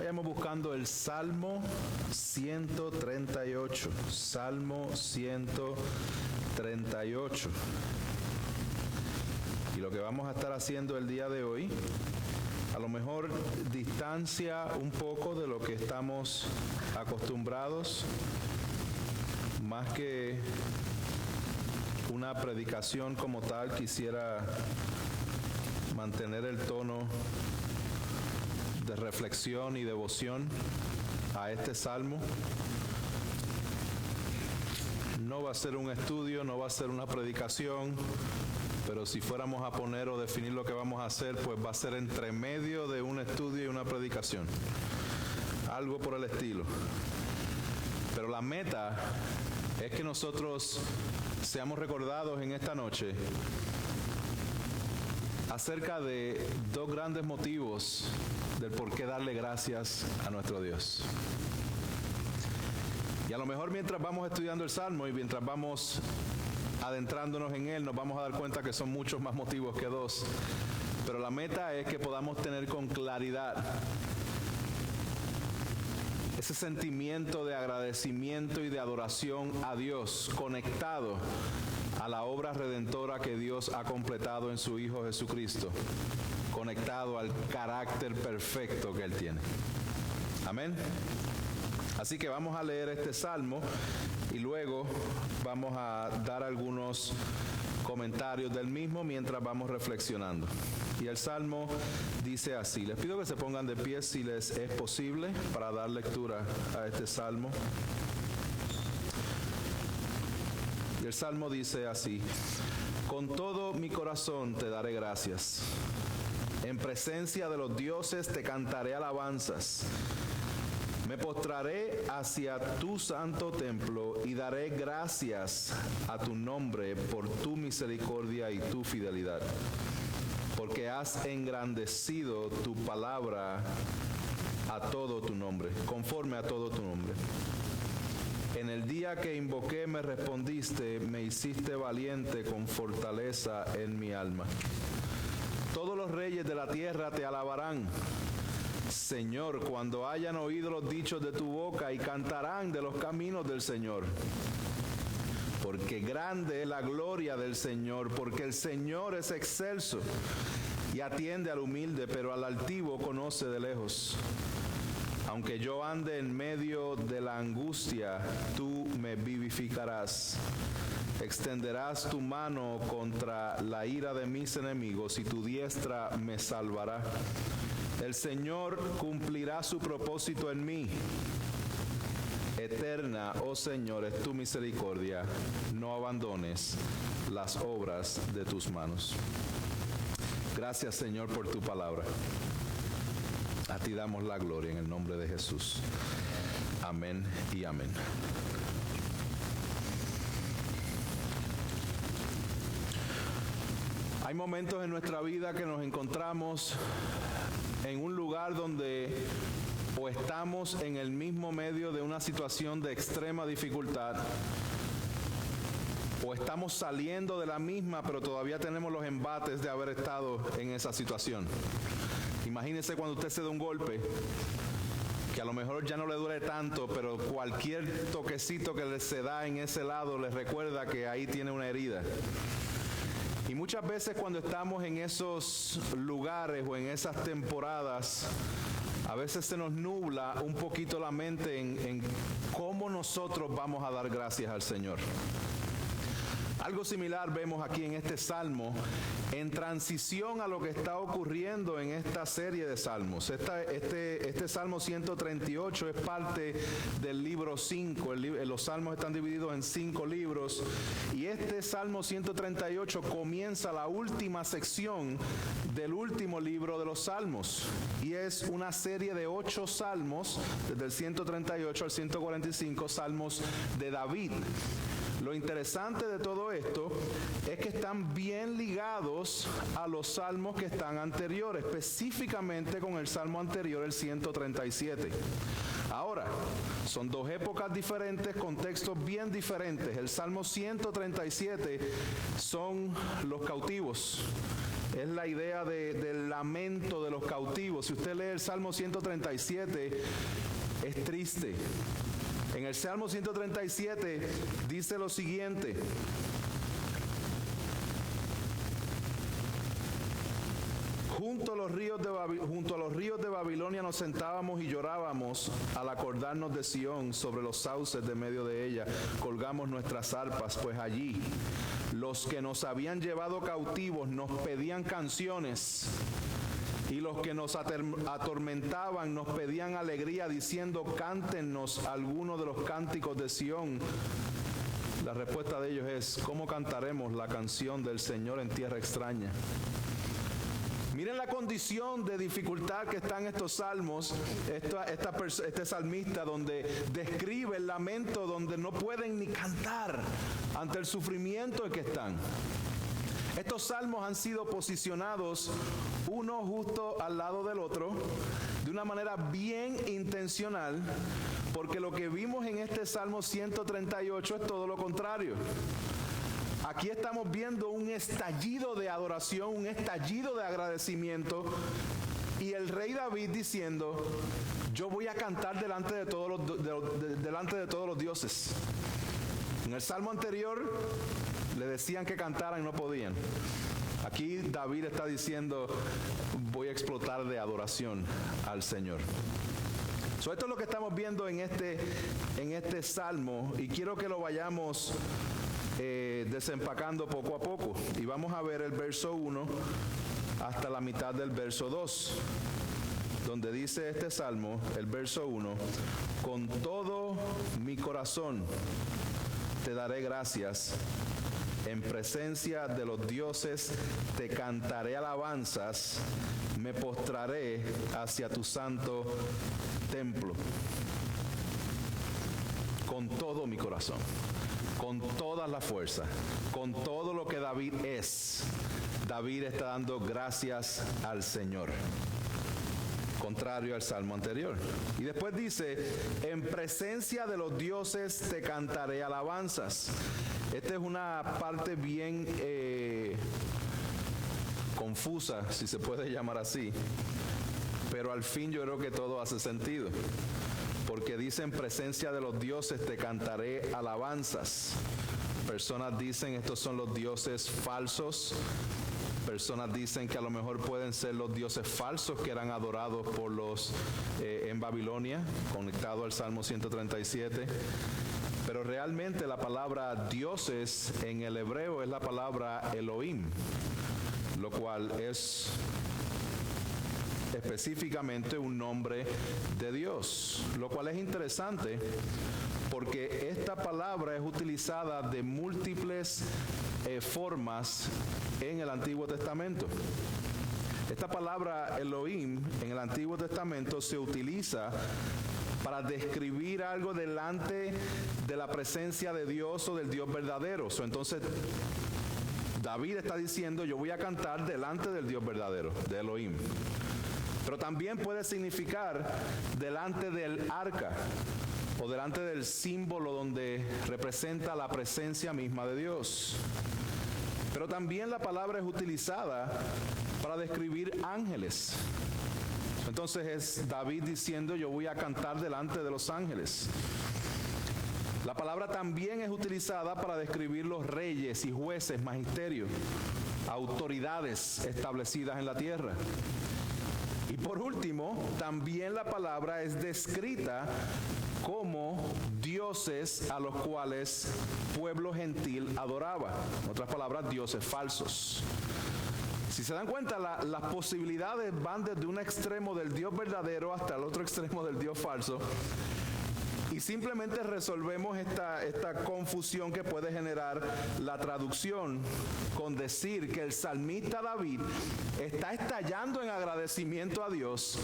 estaremos buscando el Salmo 138. Salmo 138. Y lo que vamos a estar haciendo el día de hoy, a lo mejor distancia un poco de lo que estamos acostumbrados, más que una predicación como tal, quisiera mantener el tono de reflexión y devoción a este salmo. No va a ser un estudio, no va a ser una predicación, pero si fuéramos a poner o definir lo que vamos a hacer, pues va a ser entre medio de un estudio y una predicación. Algo por el estilo. Pero la meta es que nosotros seamos recordados en esta noche acerca de dos grandes motivos del por qué darle gracias a nuestro Dios. Y a lo mejor mientras vamos estudiando el Salmo y mientras vamos adentrándonos en él, nos vamos a dar cuenta que son muchos más motivos que dos. Pero la meta es que podamos tener con claridad ese sentimiento de agradecimiento y de adoración a Dios, conectado a la obra redentora que Dios ha completado en su Hijo Jesucristo, conectado al carácter perfecto que Él tiene. Amén. Así que vamos a leer este salmo y luego vamos a dar algunos comentarios del mismo mientras vamos reflexionando. Y el salmo dice así. Les pido que se pongan de pie si les es posible para dar lectura a este salmo. Y el salmo dice así: con todo mi corazón te daré gracias. En presencia de los dioses te cantaré alabanzas. Me postraré hacia tu santo templo y daré gracias a tu nombre por tu misericordia y tu fidelidad, porque has engrandecido tu palabra a todo tu nombre, conforme a todo tu nombre. En el día que invoqué me respondiste, me hiciste valiente con fortaleza en mi alma. Todos los reyes de la tierra te alabarán, Señor, cuando hayan oído los dichos de tu boca, y cantarán de los caminos del Señor. Porque grande es la gloria del Señor, porque el Señor es excelso y atiende al humilde, pero al altivo conoce de lejos. Aunque yo ande en medio de la angustia, tú me vivificarás. Extenderás tu mano contra la ira de mis enemigos y tu diestra me salvará. El Señor cumplirá su propósito en mí. Eterna, oh Señor, es tu misericordia. No abandones las obras de tus manos. Gracias, Señor, por tu palabra. A ti damos la gloria en el nombre de Jesús. Amén y amén. Hay momentos en nuestra vida que nos encontramos en un lugar donde o estamos en el mismo medio de una situación de extrema dificultad, o estamos saliendo de la misma, pero todavía tenemos los embates de haber estado en esa situación. Imagínese cuando usted se da un golpe, que a lo mejor ya no le duele tanto, pero cualquier toquecito que se da en ese lado le recuerda que ahí tiene una herida. Y muchas veces cuando estamos en esos lugares o en esas temporadas, a veces se nos nubla un poquito la mente en cómo nosotros vamos a dar gracias al Señor. Algo similar vemos aquí en este salmo, en transición a lo que está ocurriendo en esta serie de salmos. Este Salmo 138 es parte del libro 5. Los salmos están divididos en 5 libros. Y este Salmo 138 comienza la última sección del último libro de los salmos. Y es una serie de 8 salmos, desde el 138 al 145, salmos de David. Lo interesante de todo esto es que están bien ligados a los salmos que están anteriores, específicamente con el salmo anterior, el 137. Ahora, son dos épocas diferentes, contextos bien diferentes. El salmo 137 son los cautivos. es la idea del lamento de los cautivos. Si usted lee el Salmo 137, es triste. En el Salmo 137 dice lo siguiente: junto a los ríos de Babilonia nos sentábamos y llorábamos al acordarnos de Sión. Sobre los sauces de medio de ella colgamos nuestras arpas, pues allí los que nos habían llevado cautivos nos pedían canciones, y los que nos atormentaban nos pedían alegría, diciendo: cántennos alguno de los cánticos de Sión. La respuesta de ellos es: ¿cómo cantaremos la canción del Señor en tierra extraña? Miren la condición de dificultad que está en estos salmos, este salmista, donde describe el lamento, donde no pueden ni cantar ante el sufrimiento en que están. Estos salmos han sido posicionados uno justo al lado del otro de una manera bien intencional, porque lo que vimos en este Salmo 138 es todo lo contrario. Aquí estamos viendo un estallido de adoración, un estallido de agradecimiento, y el rey David diciendo: yo voy a cantar delante de todos los dioses. En el salmo anterior le decían que cantaran y no podían. Aquí David está diciendo: voy a explotar de adoración al Señor. Esto es lo que estamos viendo en este salmo, y quiero que lo vayamos desempacando poco a poco. Y vamos a ver el verso 1 hasta la mitad del verso 2, donde dice este salmo, el verso 1: con todo mi corazón te daré gracias, en presencia de los dioses te cantaré alabanzas, me postraré hacia tu santo templo. Con todo mi corazón, con toda la fuerza, con todo lo que David es, David está dando gracias al Señor, contrario al salmo anterior. Y después dice: en presencia de los dioses te cantaré alabanzas. Esta es una parte bien confusa, si se puede llamar así, pero al fin yo creo que todo hace sentido, porque dice: en presencia de los dioses te cantaré alabanzas. Personas dicen estos son los dioses falsos. Personas dicen que a lo mejor pueden ser los dioses falsos que eran adorados por los en Babilonia, conectado al Salmo 137. Pero realmente la palabra dioses en el hebreo es la palabra Elohim, lo cual es específicamente un nombre de Dios, lo cual es interesante porque esta palabra es utilizada de múltiples formas en el Antiguo Testamento. Esta palabra Elohim en el Antiguo Testamento se utiliza para describir algo delante de la presencia de Dios o del Dios verdadero. Entonces David está diciendo: yo voy a cantar delante del Dios verdadero, de Elohim. Pero también puede significar delante del arca o delante del símbolo donde representa la presencia misma de Dios. Pero también la palabra es utilizada para describir ángeles. Entonces es David diciendo: yo voy a cantar delante de los ángeles. La palabra también es utilizada para describir los reyes y jueces, magisterio, autoridades establecidas en la tierra. Y por último, también la palabra es descrita como dioses a los cuales pueblo gentil adoraba. En otras palabras, dioses falsos. Si se dan cuenta, las posibilidades van desde un extremo del Dios verdadero hasta el otro extremo del Dios falso. Y simplemente resolvemos esta confusión que puede generar la traducción con decir que el salmista David está estallando en agradecimiento a Dios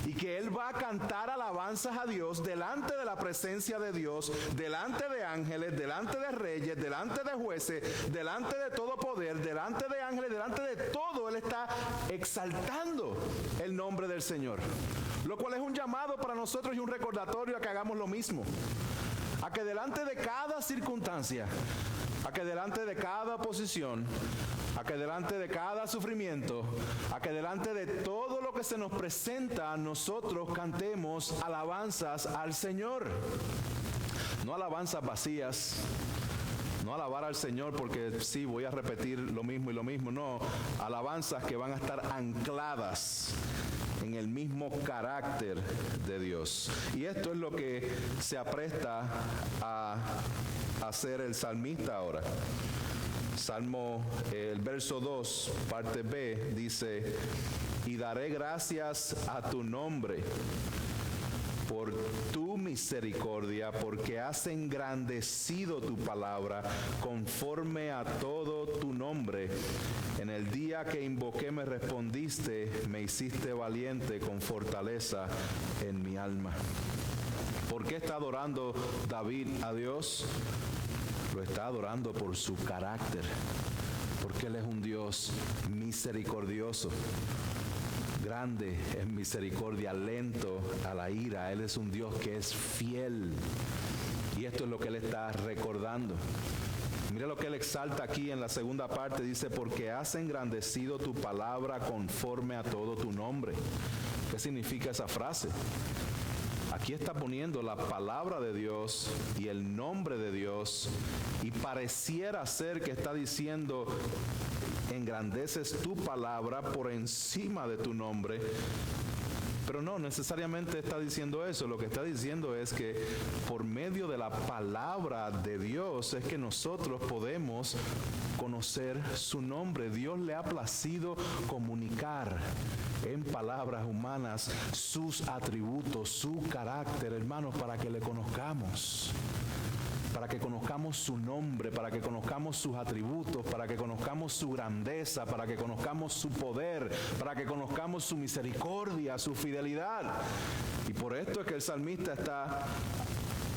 y que él va a cantar alabanzas a Dios delante de la presencia de Dios, delante de ángeles, delante de reyes, delante de jueces, delante de todo poder, delante de ángeles, delante de todo. Él está exaltando el nombre del Señor, lo cual es un llamado para nosotros y un recordatorio a que hagamos lo mismo, a que delante de cada circunstancia, a que delante de cada oposición, a que delante de cada sufrimiento, a que delante de todo lo que se nos presenta, nosotros cantemos alabanzas al Señor. No alabanzas vacías, no alabar al Señor porque sí, voy a repetir lo mismo y lo mismo, no, alabanzas que van a estar ancladas en el mismo carácter de Dios. Y esto es lo que se apresta a hacer el salmista ahora. Salmo, el verso 2, parte B, dice: y daré gracias a tu nombre por tu misericordia, porque has engrandecido tu palabra conforme a todo tu nombre. En el día que invoqué me respondiste, me hiciste valiente con fortaleza en mi alma. ¿Por qué está adorando David a Dios? Lo está adorando por su carácter, porque Él es un Dios misericordioso. Grande en misericordia, lento a la ira. Él es un Dios que es fiel. Y esto es lo que Él está recordando. Mira lo que Él exalta aquí en la segunda parte. Dice, porque has engrandecido tu palabra conforme a todo tu nombre. ¿Qué significa esa frase? Aquí está poniendo la palabra de Dios y el nombre de Dios, y pareciera ser que está diciendo: engrandeces tu palabra por encima de tu nombre. Pero no necesariamente está diciendo eso. Lo que está diciendo es que por medio de la palabra de Dios es que nosotros podemos conocer su nombre. Dios le ha placido comunicar en palabras humanas sus atributos, su carácter, hermanos, para que le conozcamos. Para que conozcamos su nombre, para que conozcamos sus atributos, para que conozcamos su grandeza, para que conozcamos su poder, para que conozcamos su misericordia, su fidelidad. Y por esto es que el salmista está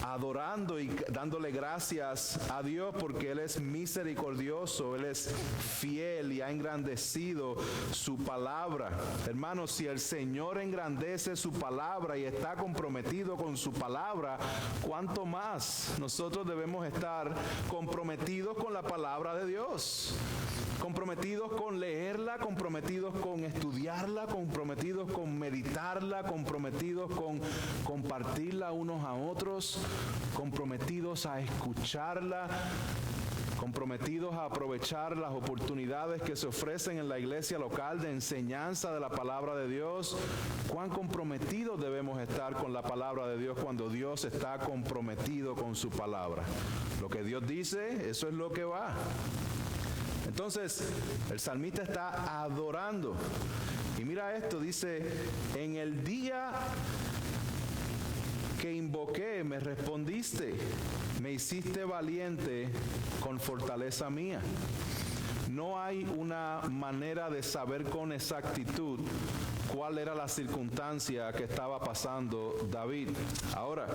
adorando y dándole gracias a Dios, porque Él es misericordioso, Él es fiel y ha engrandecido su palabra. Hermanos, si el Señor engrandece su palabra y está comprometido con su palabra, ¿cuánto más nosotros debemos estar comprometidos con la palabra de Dios? Comprometidos con leerla, comprometidos con estudiarla, comprometidos con meditarla, comprometidos con compartirla unos a otros, comprometidos a escucharla, comprometidos a aprovechar las oportunidades que se ofrecen en la iglesia local de enseñanza de la palabra de Dios. ¿Cuán comprometidos debemos estar con la palabra de Dios cuando Dios está comprometido con su palabra? Lo que Dios dice, eso es lo que va. Entonces, el salmista está adorando. Y mira esto, dice: en el día que invoqué, me respondiste, me hiciste valiente con fortaleza mía. No hay una manera de saber con exactitud cuál era la circunstancia que estaba pasando David. Ahora,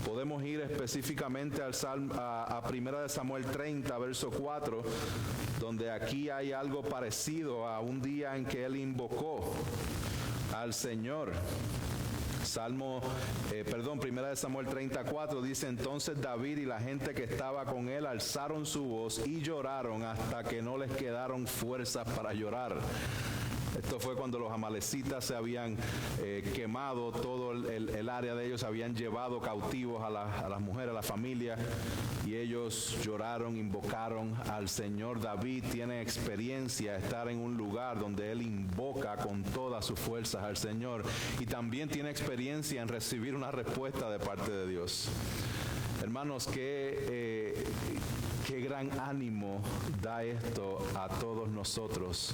podemos ir específicamente al a 1 Samuel 30, verso 4, donde aquí hay algo parecido a un día en que él invocó al Señor. 1 Samuel 34 dice: entonces David y la gente que estaba con él alzaron su voz y lloraron hasta que no les quedaron fuerzas para llorar. Esto fue cuando los amalecitas se habían quemado todo el área de ellos, habían llevado cautivos a las mujeres, a la familia, y ellos lloraron, invocaron al Señor. David tiene experiencia de estar en un lugar donde él invoca con todas sus fuerzas al Señor, y también tiene experiencia en recibir una respuesta de parte de Dios. Hermanos, qué gran ánimo da esto a todos nosotros,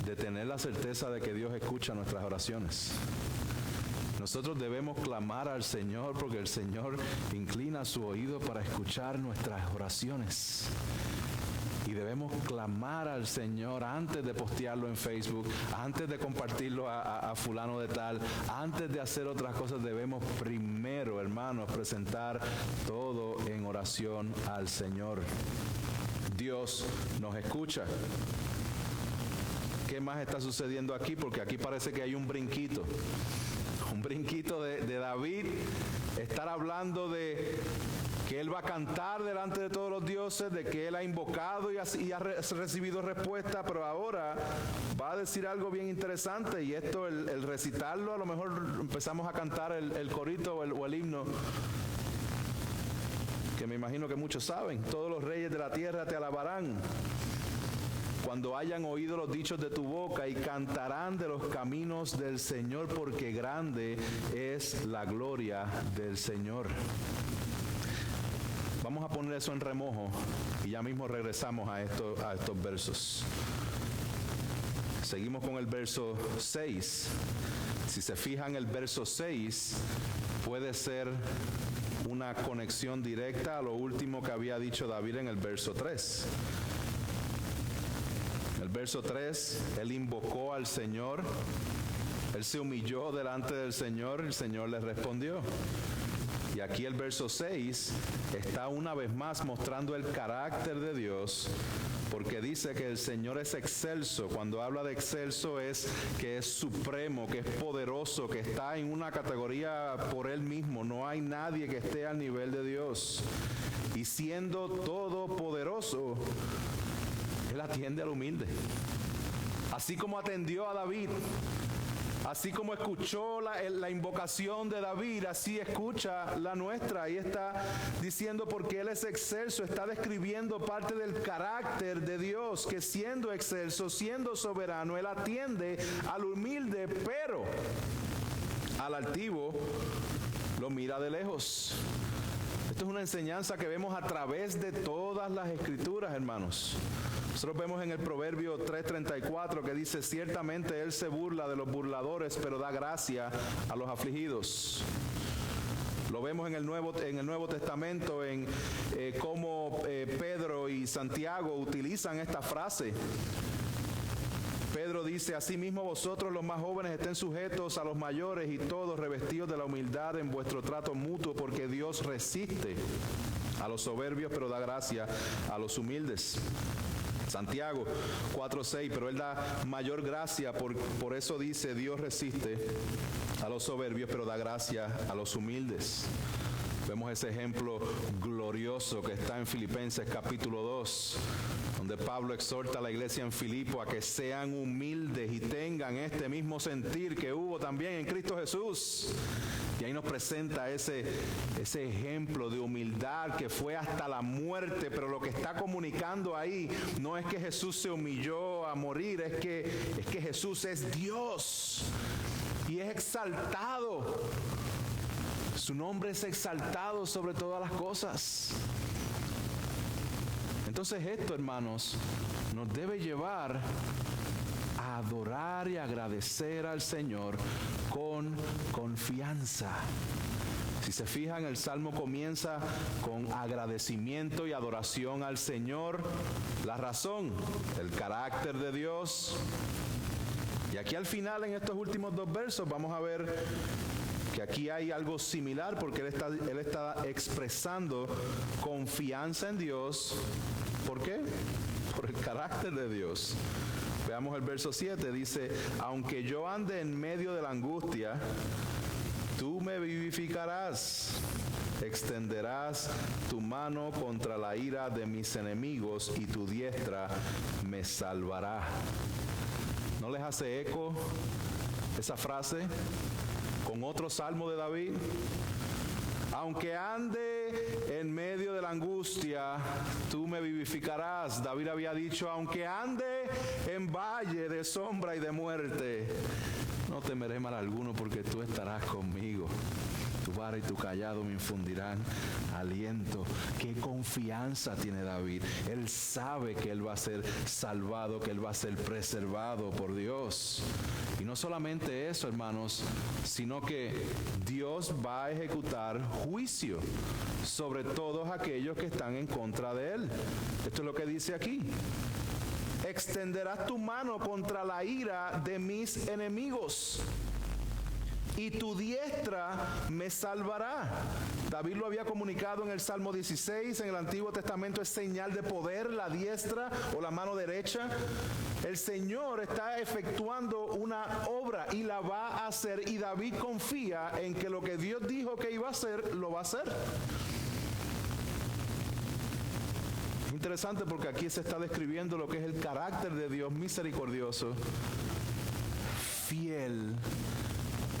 de tener la certeza de que Dios escucha nuestras oraciones. Nosotros debemos clamar al Señor porque el Señor inclina su oído para escuchar nuestras oraciones. Y debemos clamar al Señor antes de postearlo en Facebook, antes de compartirlo a fulano de tal, antes de hacer otras cosas. Debemos primero, hermanos, presentar todo en oración al Señor. Dios nos escucha. ¿Qué más está sucediendo aquí? Porque aquí parece que hay un brinquito de David estar hablando de que él va a cantar delante de todos los dioses, de que él ha invocado y ha recibido respuesta, pero ahora va a decir algo bien interesante, y esto, el recitarlo, a lo mejor empezamos a cantar el corito o el himno, que me imagino que muchos saben: todos los reyes de la tierra te alabarán cuando hayan oído los dichos de tu boca, y cantarán de los caminos del Señor, porque grande es la gloria del Señor. Vamos a poner eso en remojo y ya mismo regresamos a estos versos. Seguimos con el verso 6. Si se fijan, el verso 6 puede ser una conexión directa a lo último que había dicho David en el verso 3. El verso 3, él invocó al Señor, él se humilló delante del Señor, el Señor le respondió. Y aquí el verso 6 está una vez más mostrando el carácter de Dios, porque dice que el Señor es excelso. Cuando habla de excelso, es que es supremo, que es poderoso, que está en una categoría por Él mismo. No hay nadie que esté al nivel de Dios. Y siendo todopoderoso, Él atiende al humilde. Así como atendió a David, así como escuchó la invocación de David, así escucha la nuestra. Y está diciendo, porque Él es excelso, está describiendo parte del carácter de Dios, que siendo excelso, siendo soberano, Él atiende al humilde, pero al altivo lo mira de lejos. Esto es una enseñanza que vemos a través de todas las Escrituras, hermanos. Nosotros vemos en el Proverbio 3:34 que dice: ciertamente Él se burla de los burladores, pero da gracia a los afligidos. Lo vemos en el Nuevo Testamento, en cómo Pedro y Santiago utilizan esta frase. Pedro dice: asimismo vosotros los más jóvenes estén sujetos a los mayores, y todos revestidos de la humildad en vuestro trato mutuo, porque Dios resiste a los soberbios, pero da gracia a los humildes. Santiago 4:6, pero Él da mayor gracia, por eso dice: Dios resiste a los soberbios, pero da gracia a los humildes. Vemos ese ejemplo glorioso que está en Filipenses capítulo 2, donde Pablo exhorta a la iglesia en Filipo a que sean humildes y tengan este mismo sentir que hubo también en Cristo Jesús. Y ahí nos presenta ese ejemplo de humildad que fue hasta la muerte, pero lo que está comunicando ahí no es que Jesús se humilló a morir, es que Jesús es Dios y es exaltado. Su nombre es exaltado sobre todas las cosas. Entonces esto, hermanos, nos debe llevar a adorar y agradecer al Señor con confianza. Si se fijan, el Salmo comienza con agradecimiento y adoración al Señor. La razón, el carácter de Dios. Y aquí al final, en estos últimos dos versos, vamos a ver que aquí hay algo similar, porque él está expresando confianza en Dios. ¿Por qué? Por el carácter de Dios. Veamos el verso 7, dice: aunque yo ande en medio de la angustia, tú me vivificarás, extenderás tu mano contra la ira de mis enemigos, y tu diestra me salvará. ¿No les hace eco esa frase con otro salmo de David? Aunque ande en medio de la angustia, tú me vivificarás. David había dicho: aunque ande en valle de sombra y de muerte, no temeré mal alguno, porque tú estarás conmigo. Tu vara y tu callado me infundirán aliento. Qué confianza tiene David. Él sabe que él va a ser salvado, que él va a ser preservado por Dios. Y no solamente eso, hermanos, sino que Dios va a ejecutar juicio sobre todos aquellos que están en contra de él. Esto es lo que dice aquí: extenderás tu mano contra la ira de mis enemigos. y tu diestra me salvará. David lo había comunicado en el Salmo 16, en el Antiguo Testamento es señal de poder, la diestra o la mano derecha. El Señor está efectuando una obra y la va a hacer, y David confía en que lo que Dios dijo que iba a hacer, lo va a hacer. Interesante porque aquí se está describiendo lo que es el carácter de Dios misericordioso, fiel,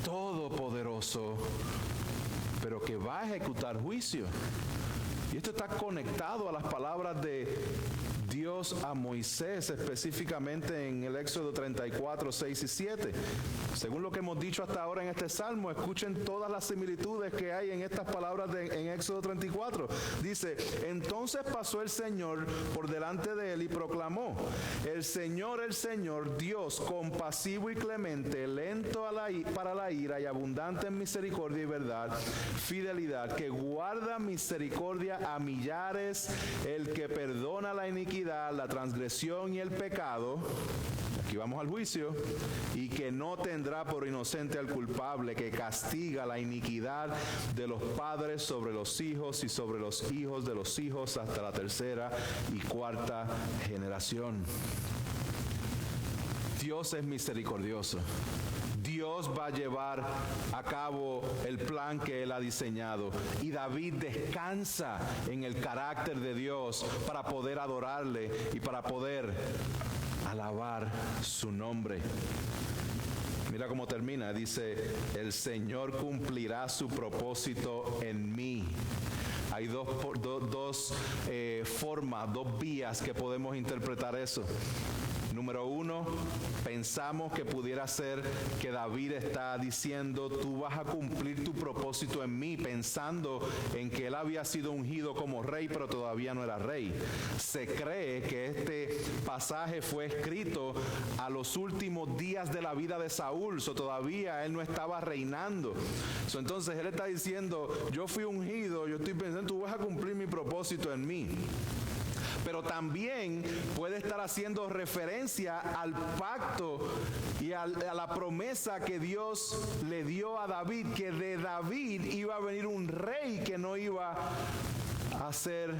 todopoderoso, pero que va a ejecutar juicio. Y esto está conectado a las palabras de Dios a Moisés, específicamente en el Éxodo 34, 6 y 7. Según lo que hemos dicho hasta ahora en este salmo, escuchen todas las similitudes que hay en estas palabras en Éxodo 34. Dice, entonces pasó el Señor por delante de él y proclamó, el Señor, Dios, compasivo y clemente, lento para la ira y abundante en misericordia y verdad, fidelidad, que guarda misericordia a millares, el que perdona la iniquidad, la transgresión y el pecado, aquí vamos al juicio, y que no tendrá por inocente al culpable, que castiga la iniquidad de los padres sobre los hijos y sobre los hijos de los hijos hasta la tercera y cuarta generación. Dios es misericordioso. Dios va a llevar a cabo el plan que Él ha diseñado. Y David descansa en el carácter de Dios para poder adorarle y para poder alabar su nombre. Mira cómo termina, dice, el Señor cumplirá su propósito en mí. Hay dos formas, dos vías que podemos interpretar eso. Número uno, pensamos que pudiera ser que David está diciendo, tú vas a cumplir tu propósito en mí, pensando en que él había sido ungido como rey, pero todavía no era rey. Se cree que este pasaje fue escrito a los últimos días de la vida de Saúl, todavía él no estaba reinando. Entonces él está diciendo, yo fui ungido, yo estoy pensando, tú vas a cumplir mi propósito en mí. Pero también puede estar haciendo referencia al pacto y a la promesa que Dios le dio a David, que de David iba a venir un rey que no iba a ser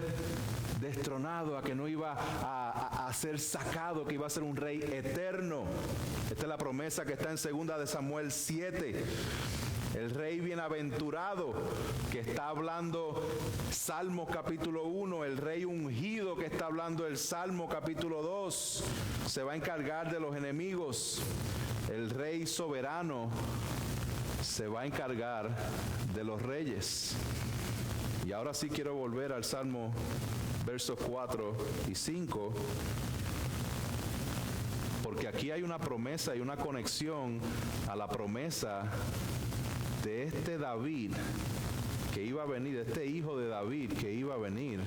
destronado, a que no iba a ser sacado, que iba a ser un rey eterno. Esta es la promesa que está en 2 de Samuel 7. El rey bienaventurado que está hablando Salmo capítulo 1, el rey ungido que está hablando el Salmo capítulo 2, se va a encargar de los enemigos. El rey soberano se va a encargar de los reyes. Y ahora sí quiero volver al Salmo versos 4 y 5. Porque aquí hay una promesa y una conexión a la promesa de este David que iba a venir, de este hijo de David que iba a venir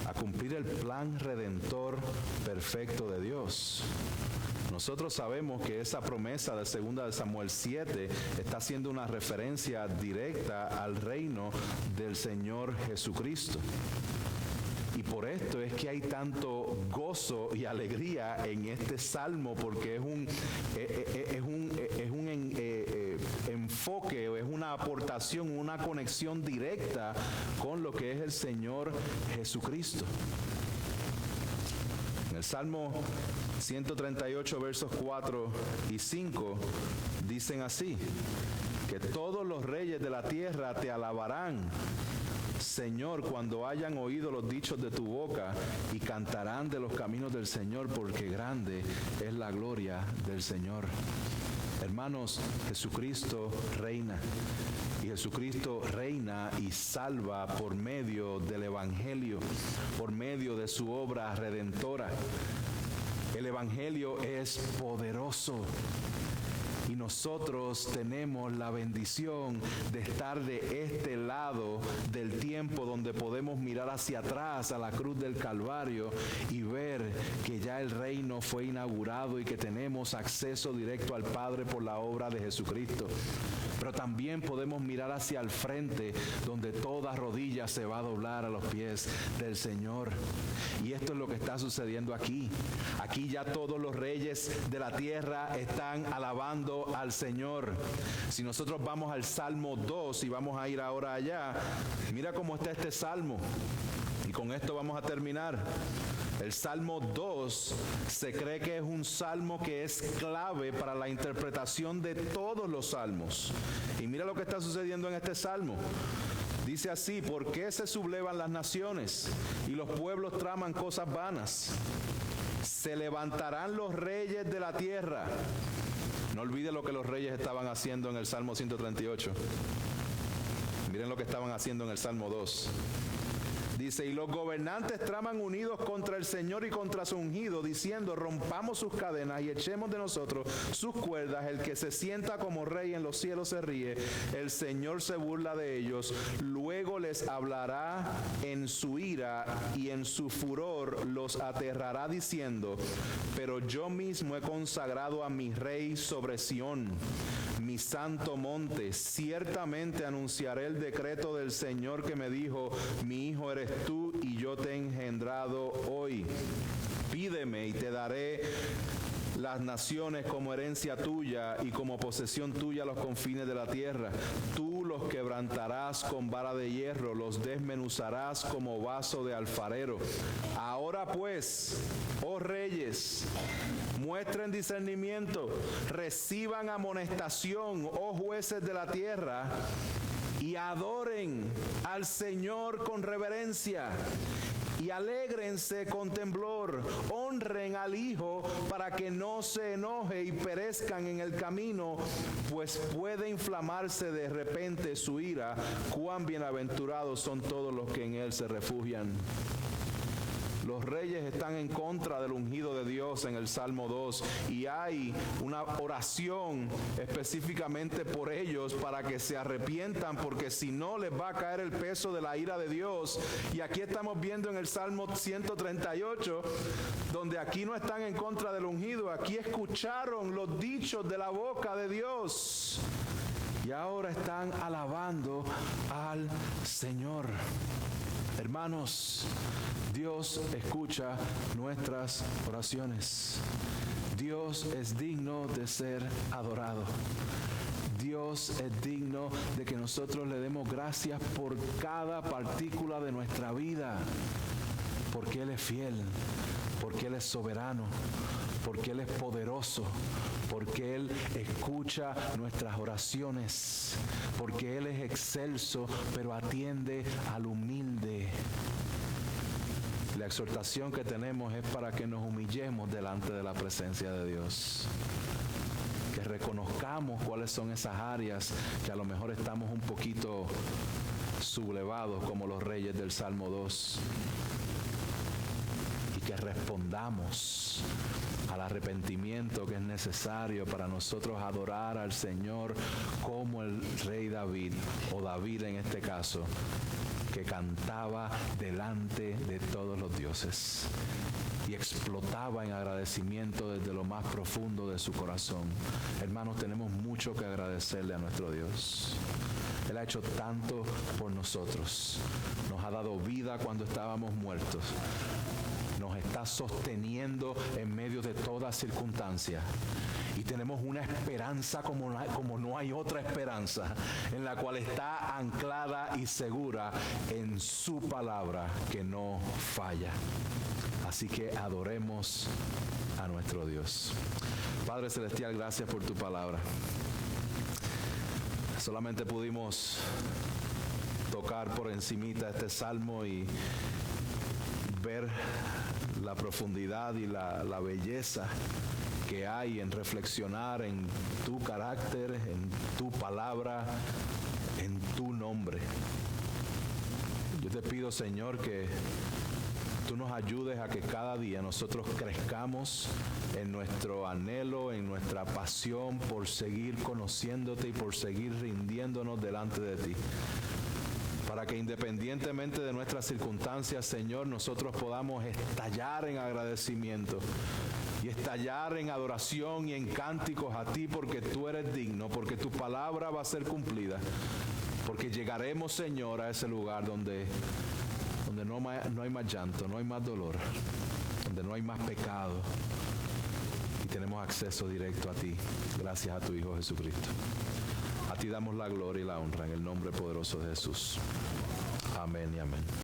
a cumplir el plan redentor perfecto de Dios. Nosotros sabemos que esa promesa de 2 de Samuel 7 está haciendo una referencia directa al reino del Señor Jesucristo. Y por esto es que hay tanto gozo y alegría en este salmo, porque es un enfoque, es una aportación, una conexión directa con lo que es el Señor Jesucristo. En el Salmo 138, versos 4 y 5, dicen así, que todos los reyes de la tierra te alabarán, Señor, cuando hayan oído los dichos de tu boca, y cantarán de los caminos del Señor, porque grande es la gloria del Señor. Hermanos, Jesucristo reina. Y Jesucristo reina y salva por medio del Evangelio, por medio de su obra redentora. El Evangelio es poderoso. Y nosotros tenemos la bendición de estar de este lado del tiempo, donde podemos mirar hacia atrás a la cruz del Calvario y ver que ya el reino fue inaugurado y que tenemos acceso directo al Padre por la obra de Jesucristo. Pero también podemos mirar hacia el frente, donde toda rodilla se va a doblar a los pies del Señor. Y esto es lo que está sucediendo aquí. Aquí ya todos los reyes de la tierra están alabando adorando al Señor. Si nosotros vamos al Salmo 2 y vamos a ir ahora allá, mira cómo está este salmo. Y con esto vamos a terminar. El Salmo 2 se cree que es un salmo que es clave para la interpretación de todos los salmos. Y mira lo que está sucediendo en este salmo. Dice así: ¿por qué se sublevan las naciones y los pueblos traman cosas vanas? Se levantarán los reyes de la tierra. No olvide lo que los reyes estaban haciendo en el Salmo 138. Miren lo que estaban haciendo en el Salmo 2. Dice: y los gobernantes traman unidos contra el Señor y contra su ungido, diciendo: rompamos sus cadenas y echemos de nosotros sus cuerdas. El que se sienta como rey en los cielos se ríe, el Señor se burla de ellos. Luego les hablará en su ira y en su furor los aterrará, diciendo: pero yo mismo he consagrado a mi rey sobre Sión, mi santo monte. Ciertamente anunciaré el decreto del Señor que me dijo: mi hijo eres tú y yo te he engendrado hoy. Pídeme y te daré las naciones como herencia tuya y como posesión tuya los confines de la tierra. Tú los quebrantarás con vara de hierro, los desmenuzarás como vaso de alfarero. Ahora pues, oh reyes, muestren discernimiento, reciban amonestación, oh jueces de la tierra, y adoren al Señor con reverencia. Y alégrense con temblor, honren al Hijo para que no se enoje y perezcan en el camino, pues puede inflamarse de repente su ira. Cuán bienaventurados son todos los que en Él se refugian. Los reyes están en contra del ungido de Dios en el Salmo 2 y hay una oración específicamente por ellos para que se arrepientan, porque si no les va a caer el peso de la ira de Dios. Y aquí estamos viendo en el Salmo 138, donde aquí no están en contra del ungido, aquí escucharon los dichos de la boca de Dios y ahora están alabando al Señor. Hermanos, Dios escucha nuestras oraciones. Dios es digno de ser adorado. Dios es digno de que nosotros le demos gracias por cada partícula de nuestra vida, porque Él es fiel, porque Él es soberano, porque Él es poderoso, porque Él escucha nuestras oraciones, porque Él es excelso, pero atiende al humilde. La exhortación que tenemos es para que nos humillemos delante de la presencia de Dios, que reconozcamos cuáles son esas áreas que a lo mejor estamos un poquito sublevados como los reyes del Salmo 2, y que respondamos al arrepentimiento que es necesario para nosotros adorar al Señor como el rey David, o David en este caso, que cantaba delante de todos los dioses y explotaba en agradecimiento desde lo más profundo de su corazón. Hermanos, tenemos mucho que agradecerle a nuestro Dios. Él ha hecho tanto por nosotros. Nos ha dado vida cuando estábamos muertos. Nos está sosteniendo en medio de toda circunstancia. Y tenemos una esperanza como no hay otra esperanza, en la cual está anclada y segura en su palabra que no falla. Así que adoremos a nuestro Dios. Padre Celestial, gracias por tu palabra. Solamente pudimos tocar por encimita este salmo y ver la profundidad y la belleza que hay en reflexionar en tu carácter, en tu palabra, en tu nombre. Yo te pido, Señor, que tú nos ayudes a que cada día nosotros crezcamos en nuestro anhelo, en nuestra pasión por seguir conociéndote y por seguir rindiéndonos delante de ti. Para que independientemente de nuestras circunstancias, Señor, nosotros podamos estallar en agradecimiento y estallar en adoración y en cánticos a ti, porque tú eres digno, porque tu palabra va a ser cumplida, porque llegaremos, Señor, a ese lugar donde no hay más llanto, no hay más dolor, donde no hay más pecado. Y tenemos acceso directo a ti, gracias a tu Hijo Jesucristo. A ti damos la gloria y la honra en el nombre poderoso de Jesús. Amén y amén.